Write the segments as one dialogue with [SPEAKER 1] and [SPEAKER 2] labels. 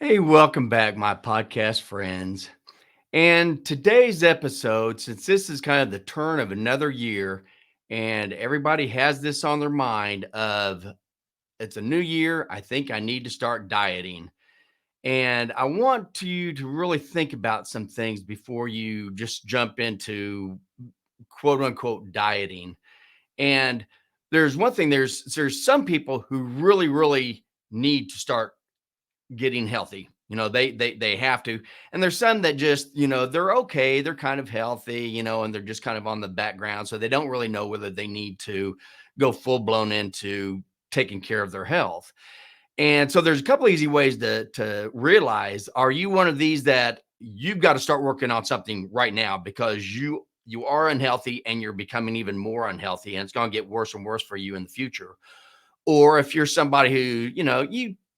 [SPEAKER 1] Hey, welcome back, my podcast friends. And today's episode, since this is kind of the turn of another year, and everybody has this on their mind of it's a new year, I think I need to start dieting. And I want you to really think about some things before you just jump into quote unquote dieting. And there's one thing, there's some people who really need to start getting healthy. They have to. And there's some that just, they're okay, they're kind of healthy, and they're just kind of on the background. So they don't really know whether they need to go full blown into taking care of their health. And so there's a couple easy ways to realize, are you one of these that you've got to start working on something right now because you are unhealthy and you're becoming even more unhealthy and it's going to get worse and worse for you in the future? Or if you're somebody who,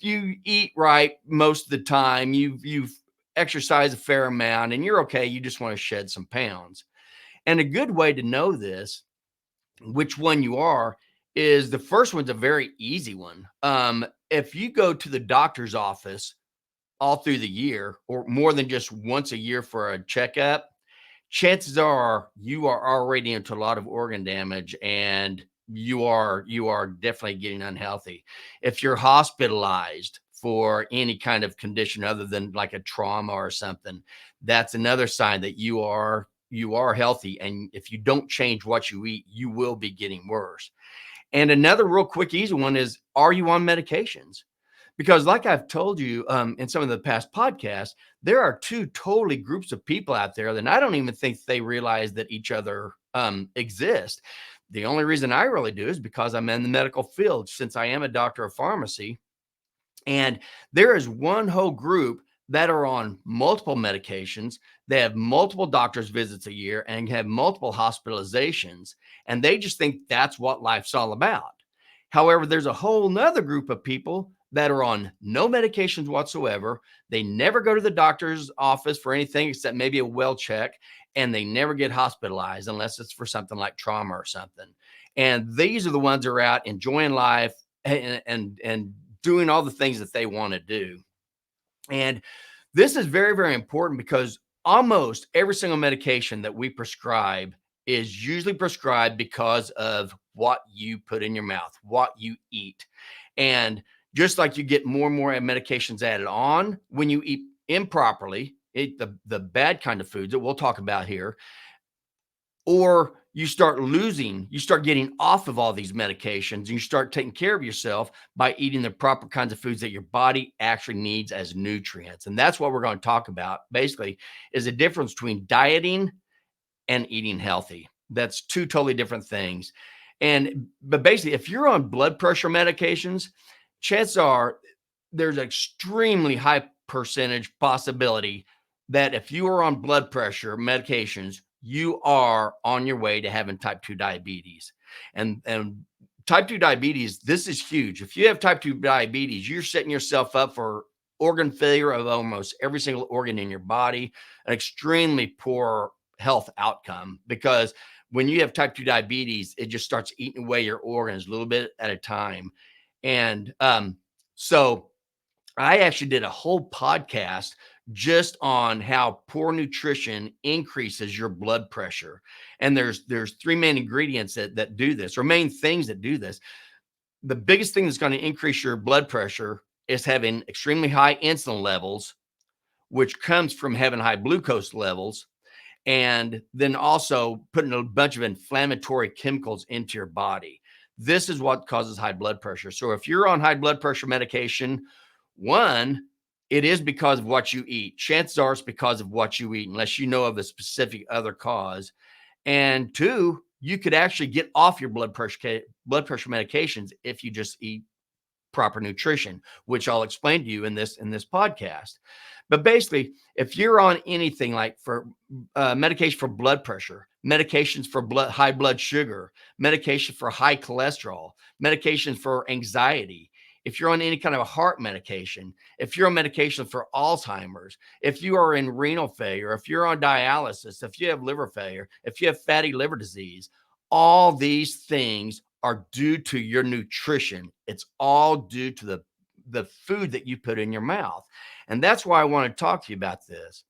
[SPEAKER 1] you eat right most of the time, you've exercised a fair amount and you're okay, you just want to shed some pounds. And a good way to know this, which one you are, is the first one's a very easy one. If you go to the doctor's office all through the year or more than just once a year for a checkup, chances are you are already into a lot of organ damage and you are definitely getting unhealthy. If you're hospitalized for any kind of condition other than like a trauma or something, that's another sign that you are healthy, and if you don't change what you eat, you will be getting worse. And another real quick easy one is, are you on medications? Because like I've told you in some of the past podcasts, there are two totally groups of people out there that I don't even think they realize that each other exist. The only reason I really do is because I'm in the medical field, since I am a doctor of pharmacy. And there is one whole group that are on multiple medications. They have multiple doctor's visits a year and have multiple hospitalizations. And they just think that's what life's all about. However, there's a whole nother group of people that are on no medications whatsoever. They never go to the doctor's office for anything except maybe a well check, and they never get hospitalized unless it's for something like trauma or something. And these are the ones that are out enjoying life and doing all the things that they want to do. And this is very important because almost every single medication that we prescribe is usually prescribed because of what you put in your mouth, what you eat. And just like you get more and more medications added on when you eat improperly, eat the bad kind of foods that we'll talk about here, or you start getting off of all these medications and you start taking care of yourself by eating the proper kinds of foods that your body actually needs as nutrients. And that's what we're going to talk about basically, is the difference between dieting and eating healthy. That's two totally different things. But basically, if you're on blood pressure medications, chances are there's an extremely high percentage possibility that if you are on blood pressure medications, you are on your way to having type 2 diabetes. And type 2 diabetes, this is huge. If you have type 2 diabetes, you're setting yourself up for organ failure of almost every single organ in your body, an extremely poor health outcome, because when you have type 2 diabetes, it just starts eating away your organs a little bit at a time. And so I actually did a whole podcast just on how poor nutrition increases your blood pressure. And there's three main ingredients that do this, or main things that do this. The biggest thing that's going to increase your blood pressure is having extremely high insulin levels, which comes from having high glucose levels, and then also putting a bunch of inflammatory chemicals into your body. This is what causes high blood pressure. So if you're on high blood pressure medication, one, it is because of what you eat. Chances are it's because of what you eat, unless you know of a specific other cause. And two, you could actually get off your blood pressure medications if you just eat proper nutrition, which I'll explain to you in this podcast. But basically, if you're on anything like for medication for blood pressure, medications for high blood sugar, medication for high cholesterol, medications for anxiety, if you're on any kind of a heart medication, if you're on medication for Alzheimer's, if you are in renal failure, if you're on dialysis, if you have liver failure, if you have fatty liver disease, all these things are due to your nutrition. It's all due to the food that you put in your mouth. And that's why I want to talk to you about this.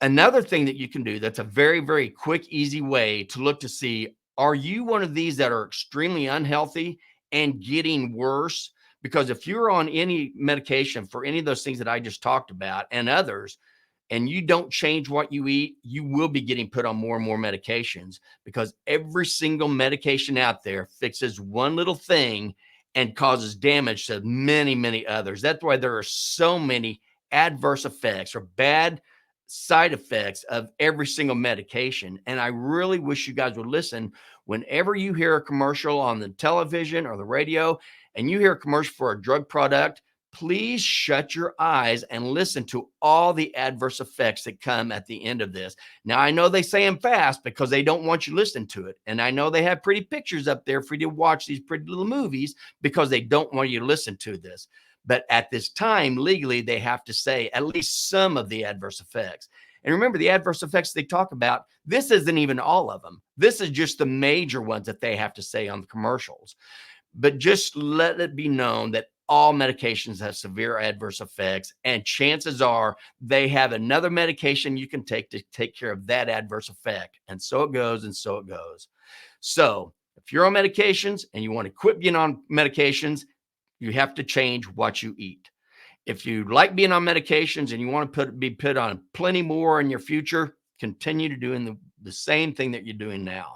[SPEAKER 1] Another thing that you can do that's a very, very quick, easy way to look to see, are you one of these that are extremely unhealthy and getting worse? Because if you're on any medication for any of those things that I just talked about and others, and you don't change what you eat, you will be getting put on more and more medications, because every single medication out there fixes one little thing and causes damage to many, many others. That's why there are so many adverse effects or bad side effects of every single medication. And I really wish you guys would listen whenever you hear a commercial on the television or the radio and you hear a commercial for a drug product. Please shut your eyes and listen to all the adverse effects that come at the end of this. Now, I know they say them fast because they don't want you listening to it. And I know they have pretty pictures up there for you to watch these pretty little movies because they don't want you to listen to this. But at this time, legally, they have to say at least some of the adverse effects. And remember, the adverse effects they talk about, this isn't even all of them. This is just the major ones that they have to say on the commercials. But just let it be known that all medications have severe adverse effects, and chances are they have another medication you can take to take care of that adverse effect. And so it goes, and so it goes. So if you're on medications and you want to quit being on medications, you have to change what you eat. If you like being on medications and you want to be put on plenty more in your future, continue to doing the same thing that you're doing now.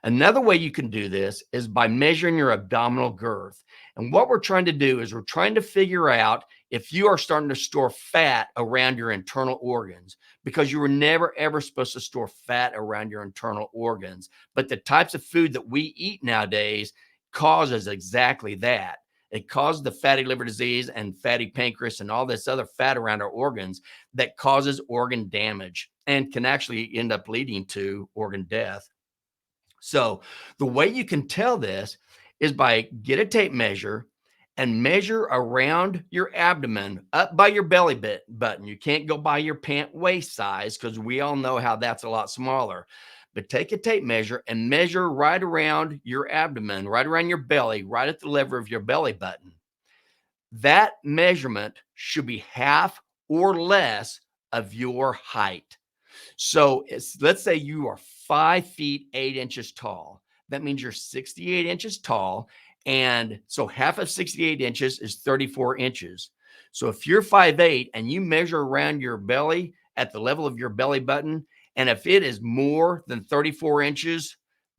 [SPEAKER 1] Another way you can do this is by measuring your abdominal girth. And what we're trying to do is we're trying to figure out if you are starting to store fat around your internal organs, because you were never, ever supposed to store fat around your internal organs. But the types of food that we eat nowadays causes exactly that. It causes the fatty liver disease and fatty pancreas and all this other fat around our organs that causes organ damage and can actually end up leading to organ death. So the way you can tell this is by get a tape measure and measure around your abdomen up by your belly button. You can't go by your pant waist size because we all know how that's a lot smaller. But take a tape measure and measure right around your abdomen, right around your belly, right at the lever of your belly button. That measurement should be half or less of your height. So let's say you are 5 feet 8 inches tall. That means you're 68 inches tall. And so half of 68 inches is 34 inches. So if you're 5'8" and you measure around your belly at the level of your belly button, and if it is more than 34 inches,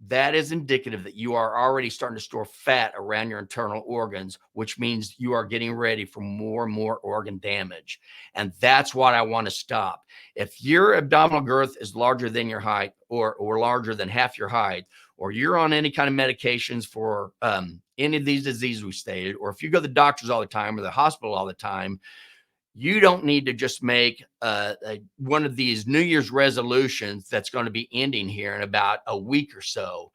[SPEAKER 1] that is indicative that you are already starting to store fat around your internal organs, which means you are getting ready for more and more organ damage. And that's what I want to stop. If your abdominal girth is larger than your height, or larger than half your height, or you're on any kind of medications for any of these diseases we stated, or if you go to the doctors all the time or the hospital all the time, you don't need to just make one of these New Year's resolutions that's going to be ending here in about a week or so.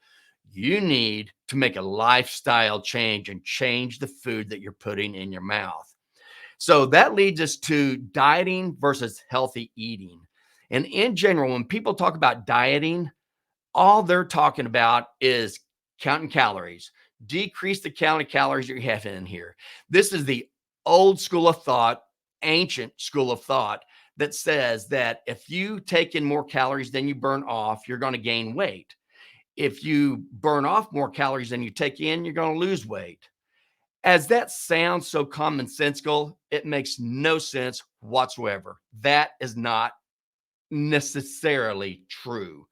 [SPEAKER 1] You need to make a lifestyle change and change the food that you're putting in your mouth. So that leads us to dieting versus healthy eating. And in general, when people talk about dieting, all they're talking about is counting calories. Decrease the count of calories you have in here. This is the old school of thought, ancient school of thought that says that if you take in more calories than you burn off, you're going to gain weight. If you burn off more calories than you take in, you're going to lose weight. As that sounds so commonsensical, it makes no sense whatsoever. That is not necessarily true,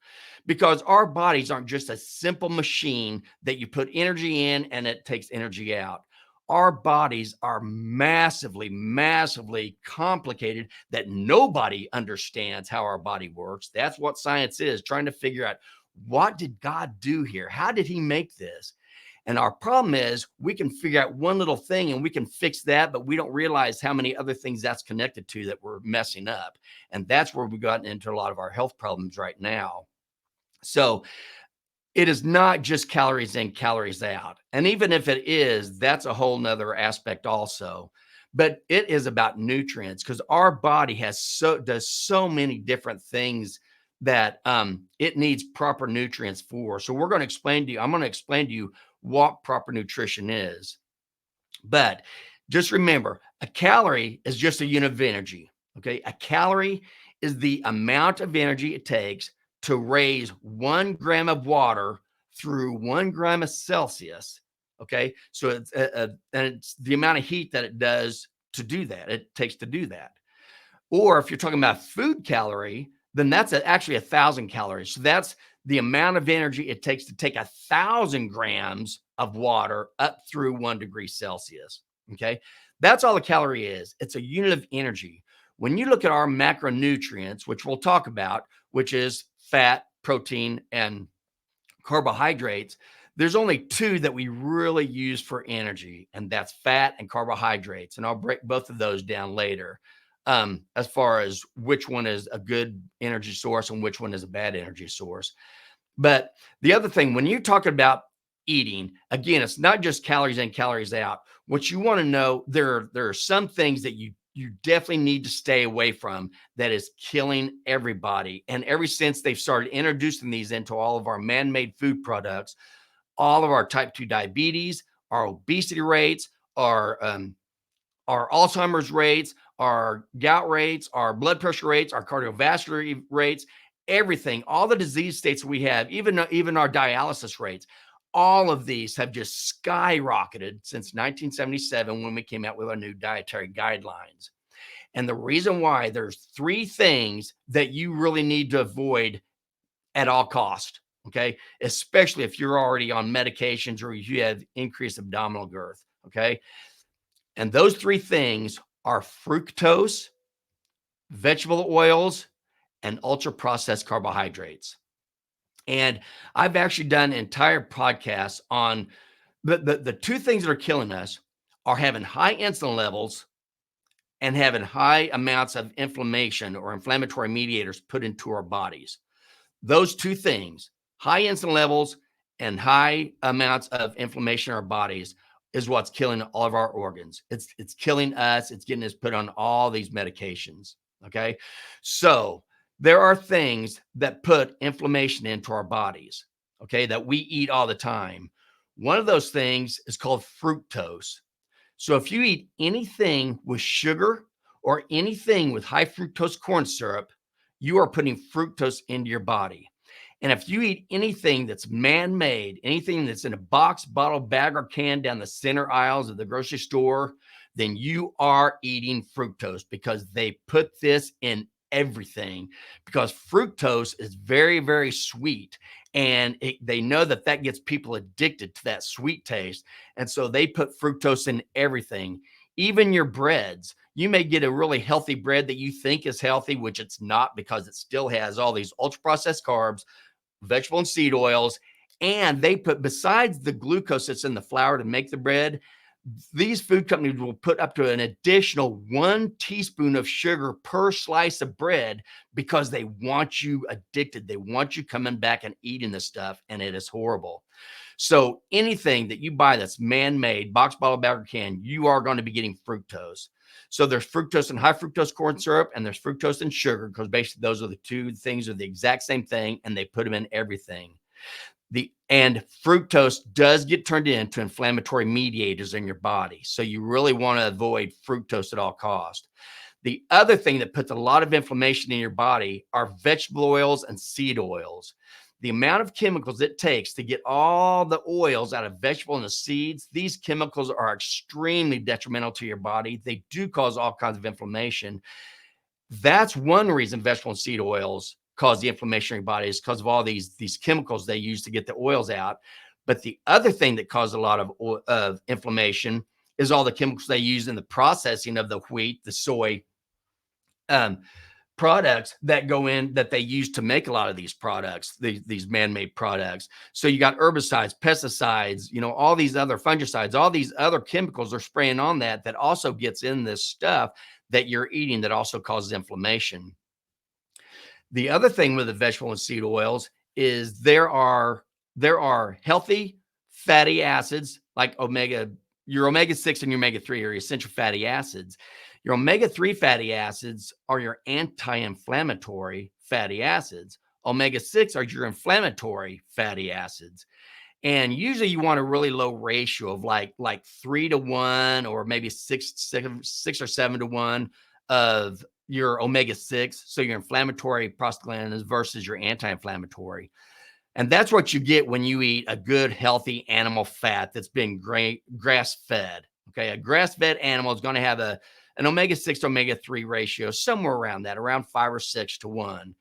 [SPEAKER 1] because our bodies aren't just a simple machine that you put energy in and it takes energy out. Our bodies are massively, massively complicated that nobody understands how our body works. That's what science is, trying to figure out, what did God do here? How did he make this? And our problem is we can figure out one little thing and we can fix that, but we don't realize how many other things that's connected to that we're messing up. And that's where we've gotten into a lot of our health problems right now. So it is not just calories in, calories out. And even if it is, that's a whole nother aspect also. But it is about nutrients, because our body does so many different things that it needs proper nutrients for. So I'm going to explain to you what proper nutrition is. But Just remember, a calorie is just a unit of energy. Okay. A calorie is the amount of energy it takes to raise 1 gram of water through 1 gram of Celsius. Okay. So and it's the amount of heat that it does to do that. It takes to do that. Or if you're talking about food calorie, then that's actually 1,000 calories. So that's the amount of energy it takes to take 1,000 grams of water up through 1 degree Celsius. Okay. That's all a calorie is. It's a unit of energy. When you look at our macronutrients, which we'll talk about, which is fat, protein, and carbohydrates, there's only two that we really use for energy, and that's fat and carbohydrates. And I'll break both of those down later, as far as which one is a good energy source and which one is a bad energy source. But the other thing, when you're talking about eating, again, it's not just calories in, calories out. What you want to know, there are some things that you definitely need to stay away from that is killing everybody. And ever since they've started introducing these into all of our man-made food products, all of our type 2 diabetes, our obesity rates, our Alzheimer's rates, our gout rates, our blood pressure rates, our cardiovascular rates, everything, all the disease states we have, even our dialysis rates, all of these have just skyrocketed since 1977 when we came out with our new dietary guidelines. And the reason why, there's three things that you really need to avoid at all cost. Okay. Especially if you're already on medications or you have increased abdominal girth. Okay. And those three things are fructose, vegetable oils, and ultra processed carbohydrates. And I've actually done entire podcasts on the two things that are killing us are having high insulin levels and having high amounts of inflammation or inflammatory mediators put into our bodies. Those two things, high insulin levels and high amounts of inflammation in our bodies, is what's killing all of our organs. It's killing us. It's getting us put on all these medications. Okay. So there are things that put inflammation into our bodies, okay, that we eat all the time. One of those things is called fructose. So if you eat anything with sugar or anything with high fructose corn syrup, you are putting fructose into your body. And if you eat anything that's man-made, anything that's in a box, bottle, bag, or can down the center aisles of the grocery store, then you are eating fructose, because they put this in everything, because fructose is very, very sweet. And they know that that gets people addicted to that sweet taste. And so they put fructose in everything, even your breads. You may get a really healthy bread that you think is healthy, which it's not, because it still has all these ultra processed carbs, vegetable and seed oils. And they put, besides the glucose that's in the flour to make the bread, these food companies will put up to an additional 1 teaspoon of sugar per slice of bread, because they want you addicted. They want you coming back and eating this stuff, and it is horrible. So anything that you buy that's man-made, box, bottle, bag, or can, you are going to be getting fructose. So there's fructose in high fructose corn syrup, and there's fructose in sugar, because basically those are the two things are the exact same thing, and they put them in everything. And fructose does get turned into inflammatory mediators in your body. So you really want to avoid fructose at all costs. The other thing that puts a lot of inflammation in your body are vegetable oils and seed oils. The amount of chemicals it takes to get all the oils out of vegetable and the seeds, these chemicals are extremely detrimental to your body. They do cause all kinds of inflammation. That's one reason vegetable and seed oils cause the inflammation in your body, is because of all these chemicals they use to get the oils out. But the other thing that causes a lot of inflammation is all the chemicals they use in the processing of the wheat, the soy, products that go in, that they use to make a lot of these products, these man-made products. So you got herbicides, pesticides, all these other fungicides, all these other chemicals are spraying on that also gets in this stuff that you're eating, that also causes inflammation. The other thing with the vegetable and seed oils is there are healthy fatty acids, like your omega-6 and your omega-3 are essential fatty acids. Your omega-3 fatty acids are your anti-inflammatory fatty acids. Omega-6 are your inflammatory fatty acids. And usually you want a really low ratio of like 3 to 1, or maybe six or 7 to 1 of your omega-6. So your inflammatory prostaglandins versus your anti-inflammatory. And that's what you get when you eat a good, healthy animal fat that's been grass fed. Okay. A grass fed animal is going to have an omega-6 to omega-3 ratio somewhere around that, around 5 or 6 to 1.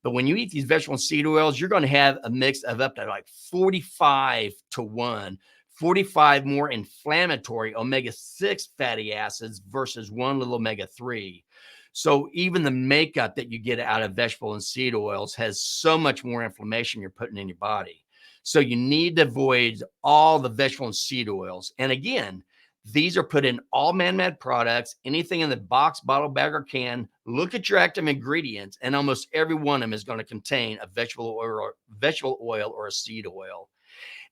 [SPEAKER 1] But when you eat these vegetable and seed oils, you're going to have a mix of up to like 45 to 1, 45 more inflammatory omega-6 fatty acids versus one little omega-3. So even the makeup that you get out of vegetable and seed oils has so much more inflammation you're putting in your body. So you need to avoid all the vegetable and seed oils. And again, these are put in all man-made products, anything in the box, bottle, bag, or can. Look at your active ingredients, and almost every one of them is going to contain a vegetable oil or a seed oil.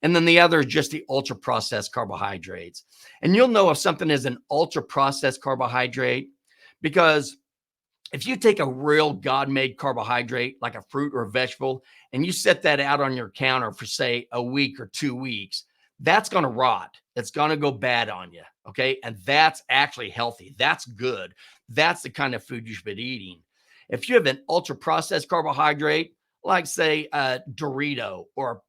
[SPEAKER 1] And then the other is just the ultra processed carbohydrates. And you'll know if something is an ultra processed carbohydrate because if you take a real God-made carbohydrate like a fruit or a vegetable and you set that out on your counter for say a week or 2 weeks, that's going to rot. It's going to go bad on you. Okay. And that's actually healthy. That's good. That's the kind of food you should be eating. If you have an ultra processed carbohydrate, like say a Dorito or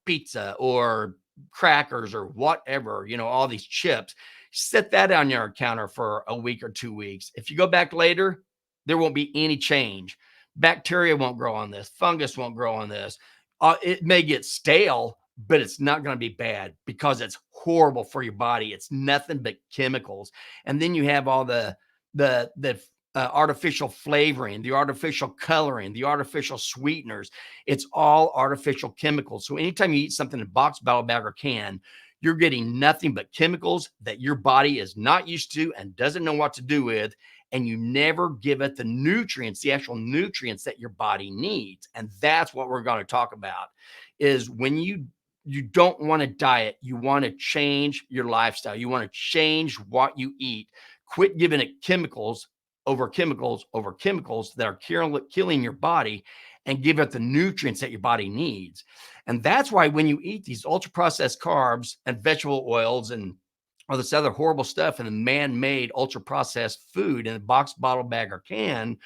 [SPEAKER 1] pizza or crackers or whatever, all these chips, set that on your counter for a week or 2 weeks. If you go back later, there won't be any change. Bacteria won't grow on this. Fungus won't grow on this. It may get stale, but it's not going to be bad because it's horrible for your body. It's nothing but chemicals. And then you have all the artificial flavoring, the artificial coloring, the artificial sweeteners. It's all artificial chemicals. So anytime you eat something in a box, bottle, bag, or can, you're getting nothing but chemicals that your body is not used to and doesn't know what to do with. And you never give it the nutrients, the actual nutrients that your body needs. And that's what we're going to talk about is when you don't want to diet, you want to change your lifestyle. You want to change what you eat. Quit giving it chemicals over chemicals over chemicals that are killing your body, and give it the nutrients that your body needs. And that's why when you eat these ultra processed carbs and vegetable oils and all this other horrible stuff in the man-made ultra processed food in a box, bottle, bag, or can,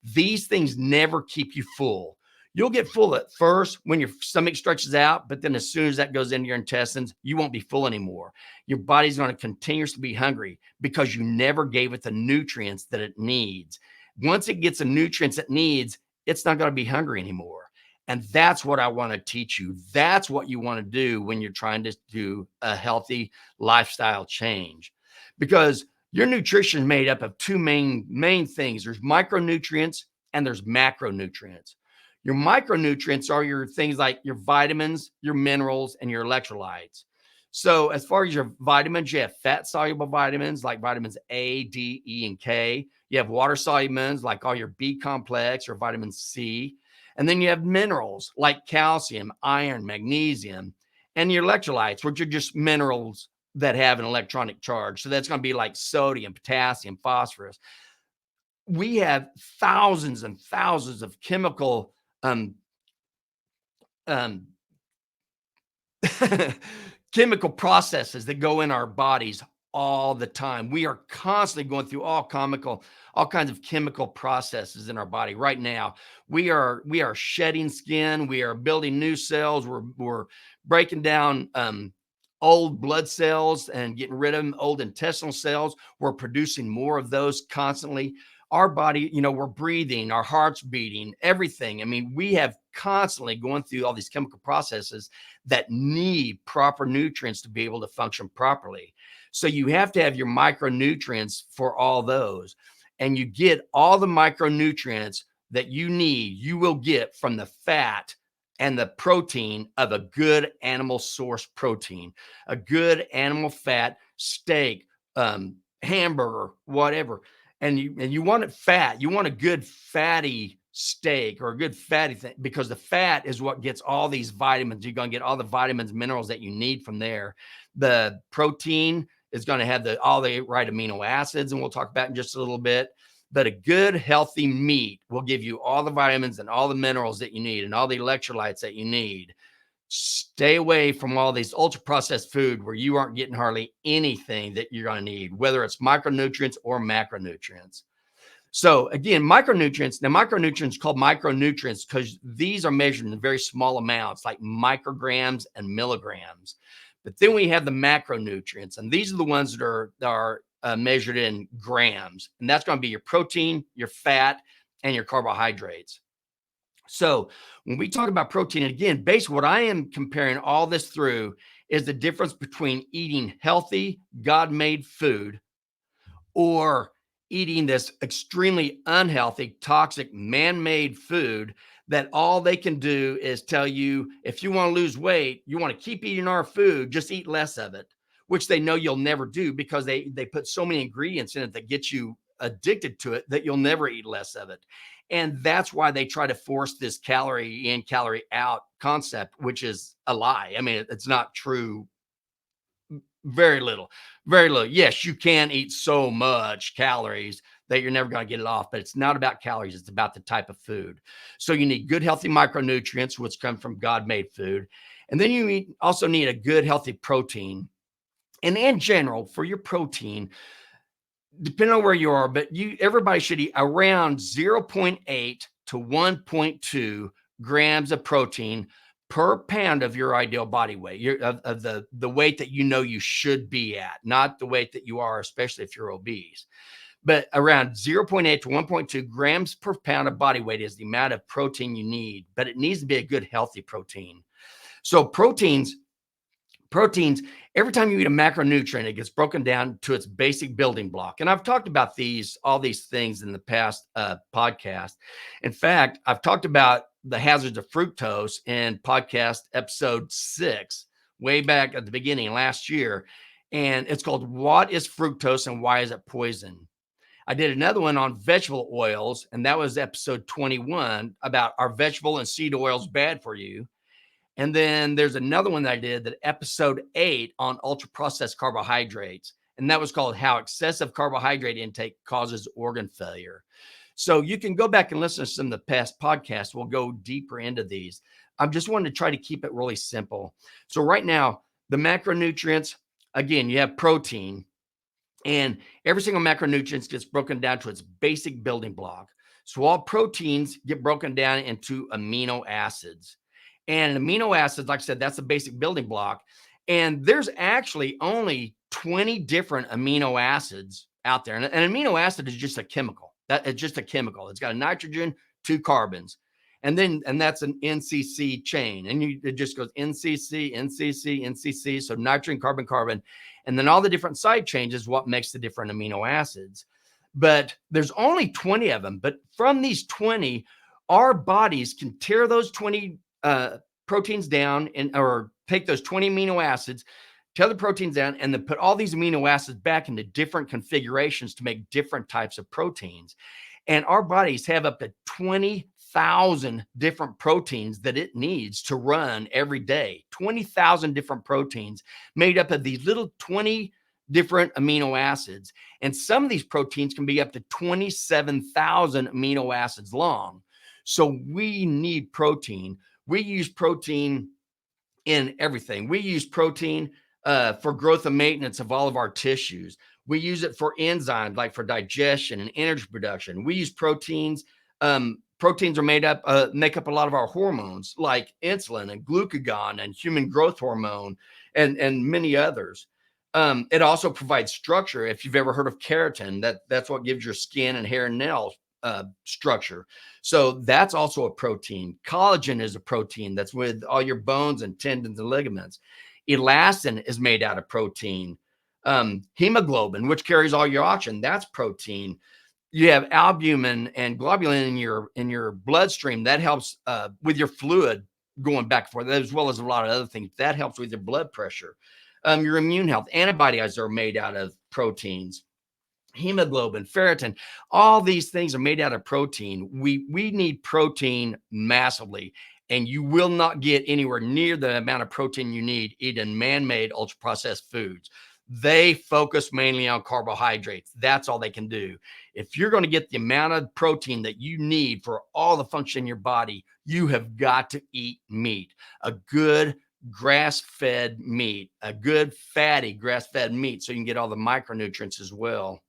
[SPEAKER 1] these things never keep you full. You'll get full at first when your stomach stretches out, but then as soon as that goes into your intestines, you won't be full anymore. Your body's going to continuously be hungry because you never gave it the nutrients that it needs. Once it gets the nutrients it needs, it's not going to be hungry anymore. And that's what I want to teach you. That's what you want to do when you're trying to do a healthy lifestyle change, because your nutrition is made up of two main things. There's micronutrients and there's macronutrients. Your micronutrients are your things like your vitamins, your minerals, and your electrolytes. So as far as your vitamins, you have fat-soluble vitamins like vitamins A, D, E, and K. You have water-soluble vitamins like all your B complex or vitamin C. And then you have minerals like calcium, iron, magnesium, and your electrolytes, which are just minerals that have an electronic charge. So that's going to be like sodium, potassium, phosphorus. We have thousands and thousands of chemical chemical processes that go in our bodies all the time. We are constantly going through all kinds of chemical processes in our body right now. We are shedding skin. We are building new cells. We're breaking down old blood cells and getting rid of them, old intestinal cells. We're producing more of those constantly. Our body, we're breathing, our heart's beating, everything. I mean, we have constantly going through all these chemical processes that need proper nutrients to be able to function properly. So you have to have your micronutrients for all those. And you get all the micronutrients that you need, you will get from the fat and the protein of a good animal source protein, a good animal fat steak, hamburger, whatever. And you want it fat. You want a good fatty steak or a good fatty thing, because the fat is what gets all these vitamins. You're going to get all the vitamins, minerals that you need from there. The protein is going to have all the right amino acids, and we'll talk about in just a little bit. But a good, healthy meat will give you all the vitamins and all the minerals that you need and all the electrolytes that you need Stay away from all these ultra processed food where you aren't getting hardly anything that you're going to need, whether it's micronutrients or macronutrients. So again, micronutrients. Now, micronutrients called micronutrients because these are measured in very small amounts, like micrograms and milligrams. But then we have the macronutrients, and these are the ones that are measured in grams, and that's going to be your protein, your fat, and your carbohydrates. So when we talk about protein, and again, basically what I am comparing all this through is the difference between eating healthy, God-made food or eating this extremely unhealthy, toxic, man made food that all they can do is tell you if you want to lose weight, you want to keep eating our food, just eat less of it, which they know you'll never do because they put so many ingredients in it that get you addicted to it that you'll never eat less of it. And that's why they try to force this calorie in, calorie out concept, which is a lie. I mean, it's not true. Very little, very little. Yes, you can eat so much calories that you're never going to get it off, but it's not about calories. It's about the type of food. So you need good, healthy micronutrients, which come from God-made food. And then also need a good, healthy protein. And in general, for your protein, depending on where you are, but everybody should eat around 0.8 to 1.2 grams of protein per pound of your ideal body weight, of the weight that you know you should be at, not the weight that you are, especially if you're obese. But around 0.8 to 1.2 grams per pound of body weight is the amount of protein you need, but it needs to be a good, healthy protein. So proteins, every time you eat a macronutrient, it gets broken down to its basic building block. And I've talked about all these things in the past podcast. In fact, I've talked about the hazards of fructose in podcast episode 6, way back at the beginning last year. And it's called What is Fructose and Why is it Poison? I did another one on vegetable oils, and that was episode 21 about are vegetable and seed oils bad for you? And then there's another one that I did, that episode 8 on ultra processed carbohydrates. And that was called How Excessive Carbohydrate Intake Causes Organ Failure. So you can go back and listen to some of the past podcasts. We'll go deeper into these. I'm just wanting to try to keep it really simple. So right now, the macronutrients, again, you have protein, and every single macronutrient gets broken down to its basic building block. So all proteins get broken down into amino acids. And amino acids, like I said, that's the basic building block. And there's actually only 20 different amino acids out there. And an amino acid is just a chemical. It's just a chemical. It's got a nitrogen, 2 carbons. And that's an NCC chain. And it just goes NCC, NCC, NCC. So nitrogen, carbon, carbon. And then all the different side chains is what makes the different amino acids. But there's only 20 of them. But from these 20, our bodies can tear those 20 proteins down or take those 20 amino acids, tear the proteins down, and then put all these amino acids back into different configurations to make different types of proteins. And our bodies have up to 20,000 different proteins that it needs to run every day. 20,000 different proteins made up of these little 20 different amino acids. And some of these proteins can be up to 27,000 amino acids long. So we need protein. We use protein in everything. We use protein for growth and maintenance of all of our tissues. We use it for enzymes, like for digestion and energy production. We use proteins. Proteins are make up a lot of our hormones, like insulin and glucagon and human growth hormone and many others. It also provides structure. If you've ever heard of keratin, that's what gives your skin and hair and nails structure. So that's also a protein. Collagen is a protein that's with all your bones and tendons and ligaments. Elastin is made out of protein. Hemoglobin, which carries all your oxygen, that's protein. You have albumin and globulin in your bloodstream. That helps with your fluid going back and forth, as well as a lot of other things. That helps with your blood pressure. Your immune health. Antibodies are made out of proteins. Hemoglobin, ferritin, all these things are made out of protein. We need protein massively, and you will not get anywhere near the amount of protein you need eating man-made ultra-processed foods. They focus mainly on carbohydrates. That's all they can do. If you're going to get the amount of protein that you need for all the function in your body, you have got to eat meat, a good grass-fed meat, a good fatty grass-fed meat, so you can get all the micronutrients as well.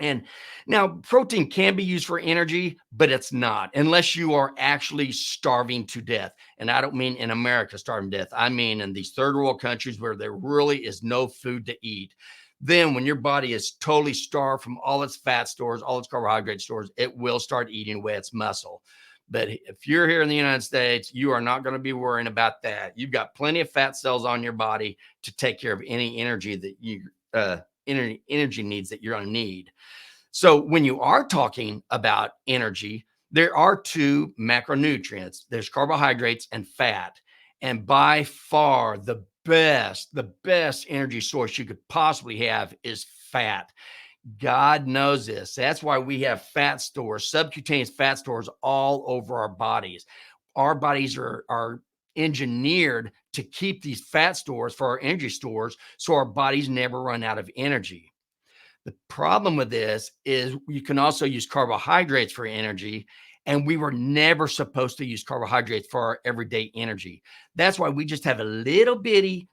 [SPEAKER 1] And now protein can be used for energy, but it's not unless you are actually starving to death. And I don't mean in America starving to death. I mean in these third world countries where there really is no food to eat. Then when your body is totally starved from all its fat stores, all its carbohydrate stores, it will start eating away its muscle. But if you're here in the United States, you are not going to be worrying about that. You've got plenty of fat cells on your body to take care of any energy that you energy needs that you're going to need. So when you are talking about energy, there are two macronutrients. There's carbohydrates and fat. And by far the best energy source you could possibly have is fat. God knows this. That's why we have fat stores, subcutaneous fat stores all over our bodies. Our bodies are engineered to keep these fat stores for our energy stores so our bodies never run out of energy. The problem with this is you can also use carbohydrates for energy, and we were never supposed to use carbohydrates for our everyday energy. That's why we just have a little bitty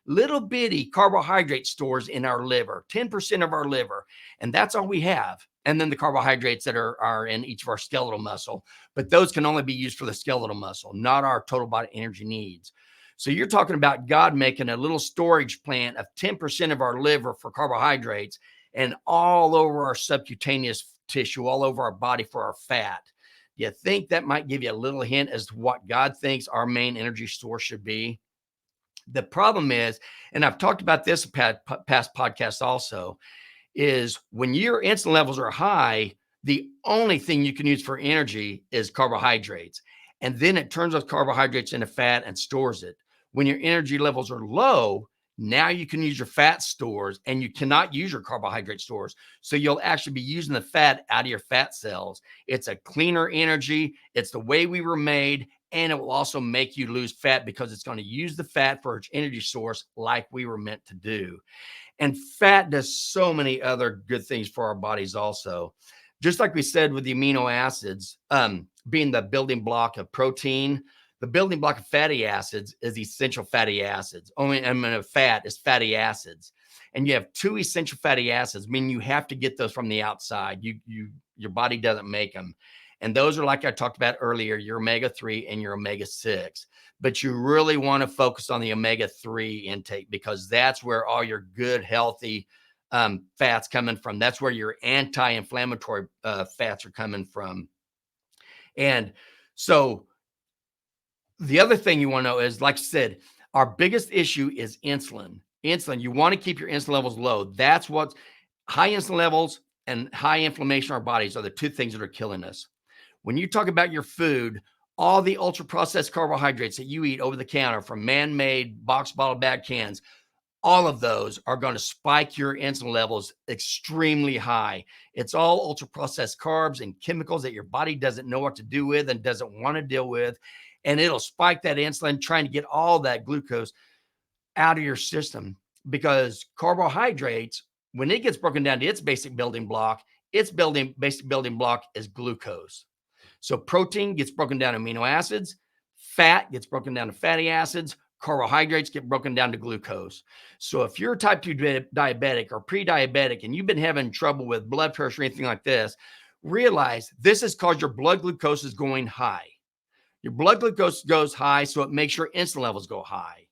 [SPEAKER 1] carbohydrate stores in our liver, 10% of our liver, and that's all we have. And then the carbohydrates that are in each of our skeletal muscle, but those can only be used for the skeletal muscle, not our total body energy needs. So you're talking about God making a little storage plant of 10% of our liver for carbohydrates and all over our subcutaneous tissue, all over our body for our fat. Do you think that might give you a little hint as to what God thinks our main energy source should be? The problem is, and I've talked about this in past podcasts also, is when your insulin levels are high, the only thing you can use for energy is carbohydrates. And then it turns those carbohydrates into fat and stores it. When your energy levels are low, now you can use your fat stores and you cannot use your carbohydrate stores. So you'll actually be using the fat out of your fat cells. It's a cleaner energy. It's the way we were made. And it will also make you lose fat because it's going to use the fat for its energy source like we were meant to do. And fat does so many other good things for our bodies also. Just like we said with the amino acids, being the building block of protein, the building block of fatty acids is essential fatty acids. Only amino fat is fatty acids. And you have two essential fatty acids, meaning you have to get those from the outside. Your body doesn't make them. And those are, like I talked about earlier, your omega-3 and your omega-6. But you really want to focus on the omega-3 intake because that's where all your good, healthy fats coming from. That's where your anti-inflammatory fats are coming from. And so the other thing you want to know is, like I said, our biggest issue is insulin. Insulin, you want to keep your insulin levels low. That's what high insulin levels and high inflammation in our bodies are the two things that are killing us. When you talk about your food, all the ultra processed carbohydrates that you eat over the counter from man-made box bottle bag cans, all of those are going to spike your insulin levels extremely high. It's all ultra processed carbs and chemicals that your body doesn't know what to do with and doesn't want to deal with. And it'll spike that insulin, trying to get all that glucose out of your system because carbohydrates, when it gets broken down to its basic building block, basic building block is glucose. So protein gets broken down to amino acids, fat gets broken down to fatty acids, carbohydrates get broken down to glucose. So if you're type 2 diabetic or pre-diabetic and you've been having trouble with blood pressure or anything like this, realize this is because your blood glucose is going high. Your blood glucose goes high, so it makes your insulin levels go high.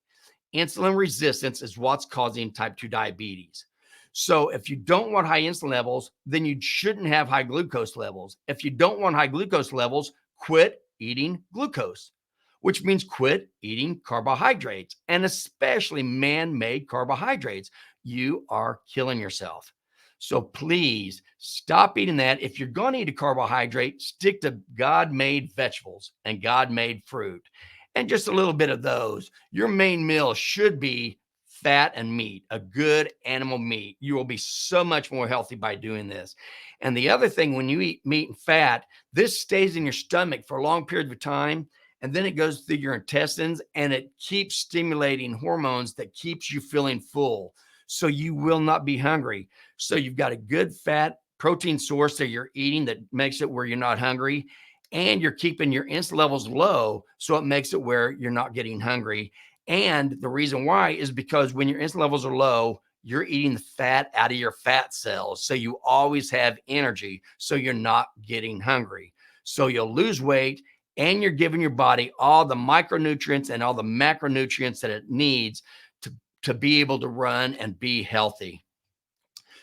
[SPEAKER 1] Insulin resistance is what's causing type 2 diabetes. So if you don't want high insulin levels, then you shouldn't have high glucose levels. If you don't want high glucose levels, quit eating glucose, which means quit eating carbohydrates, and especially man-made carbohydrates. You are killing yourself. So please stop eating that. If you're going to eat a carbohydrate, stick to God-made vegetables and God-made fruit and just a little bit of those. Your main meal should be fat and meat, a good animal meat. You will be so much more healthy by doing this. And the other thing, when you eat meat and fat, this stays in your stomach for a long period of time. And then it goes through your intestines and it keeps stimulating hormones that keeps you feeling full. so you will not be hungry. So you've got a good fat protein source that you're eating that makes it where you're not hungry, and you're keeping your insulin levels low, so it makes it where you're not getting hungry. And the reason why is because when your insulin levels are low, you're eating the fat out of your fat cells. So you always have energy. So you're not getting hungry. So you'll lose weight, and you're giving your body all the micronutrients and all the macronutrients that it needs to be able to run and be healthy.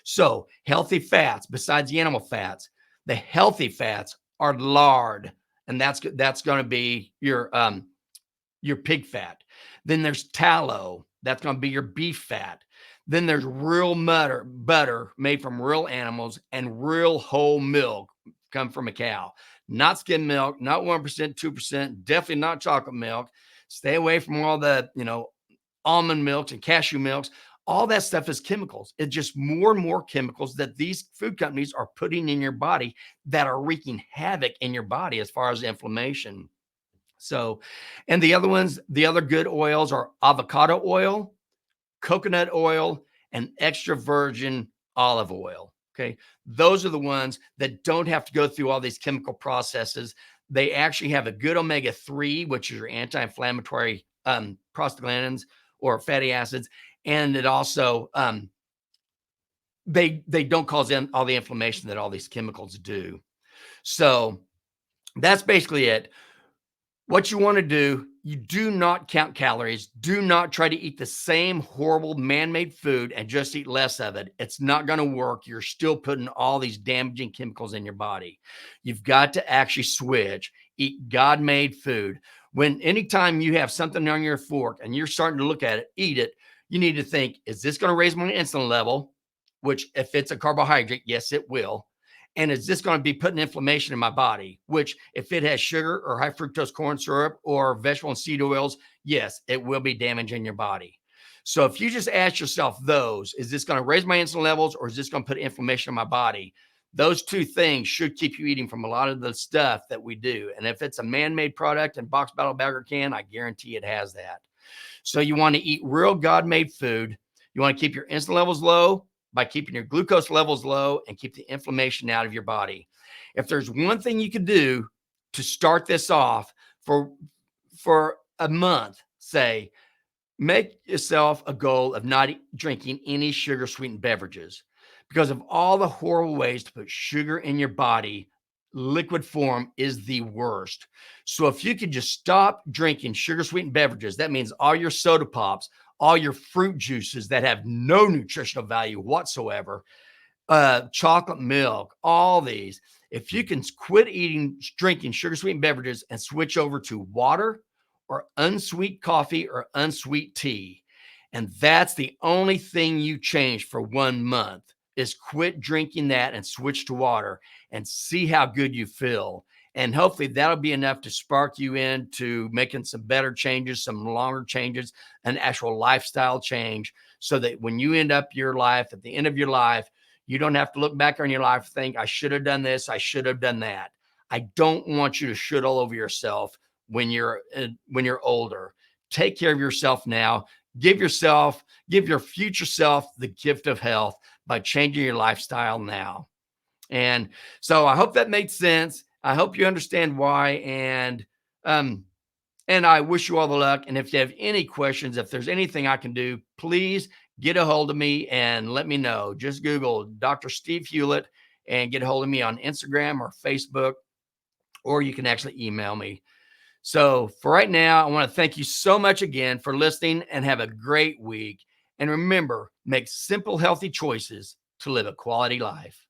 [SPEAKER 1] So healthy fats, besides the animal fats, the healthy fats are lard, and that's going to be your pig fat. Then there's tallow. That's going to be your beef fat. Then there's real butter made from real animals, and real whole milk come from a cow. Not skim milk, not 1%, 2%, definitely not chocolate milk. Stay away from all the, almond milks and cashew milks. All that stuff is chemicals. It's just more and more chemicals that these food companies are putting in your body that are wreaking havoc in your body as far as inflammation. So, and the other ones, the other good oils are avocado oil, coconut oil, and extra virgin olive oil. Okay. Those are the ones that don't have to go through all these chemical processes. They actually have a good omega-3, which is your anti-inflammatory prostaglandins or fatty acids. And it also, they don't cause all the inflammation that all these chemicals do. So that's basically it. What you want to do, you do not count calories. Do not try to eat the same horrible man-made food and just eat less of it. It's not going to work. You're still putting all these damaging chemicals in your body. You've got to actually switch, eat God-made food. Anytime you have something on your fork and you're starting to look at it, eat it, you need to think, is this going to raise my insulin level? Which, if it's a carbohydrate, yes, it will. And is this going to be putting inflammation in my body? Which, if it has sugar or high fructose corn syrup or vegetable and seed oils, yes, it will be damaging your body. So if you just ask yourself those, is this going to raise my insulin levels, or is this going to put inflammation in my body? Those two things should keep you eating from a lot of the stuff that we do. And if it's a man-made product in box, bottle, bag, or can, I guarantee it has that. So you want to eat real God-made food. You want to keep your insulin levels low by keeping your glucose levels low and keep the inflammation out of your body. If there's one thing you could do to start this off for a month, say, make yourself a goal of not drinking any sugar-sweetened beverages, because of all the horrible ways to put sugar in your body. Liquid form is the worst. So if you could just stop drinking sugar-sweetened beverages, that means all your soda pops, all your fruit juices that have no nutritional value whatsoever, chocolate milk, all these. If you can quit drinking sugar-sweetened beverages and switch over to water or unsweet coffee or unsweet tea, and that's the only thing you change for 1 month, is quit drinking that and switch to water and see how good you feel. And hopefully that'll be enough to spark you into making some better changes, some longer changes, an actual lifestyle change, so that when you end up your life, at the end of your life, you don't have to look back on your life and think, I should have done this, I should have done that. I don't want you to should all over yourself when you're older. Take care of yourself now. Give your future self the gift of health by changing your lifestyle now. And so I hope that made sense. I hope you understand why. And I wish you all the luck. And if you have any questions, if there's anything I can do, please get a hold of me and let me know. Just Google Dr. Steve Hewlett and get a hold of me on Instagram or Facebook, or you can actually email me. So for right now, I want to thank you so much again for listening, and have a great week. And remember, make simple, healthy choices to live a quality life.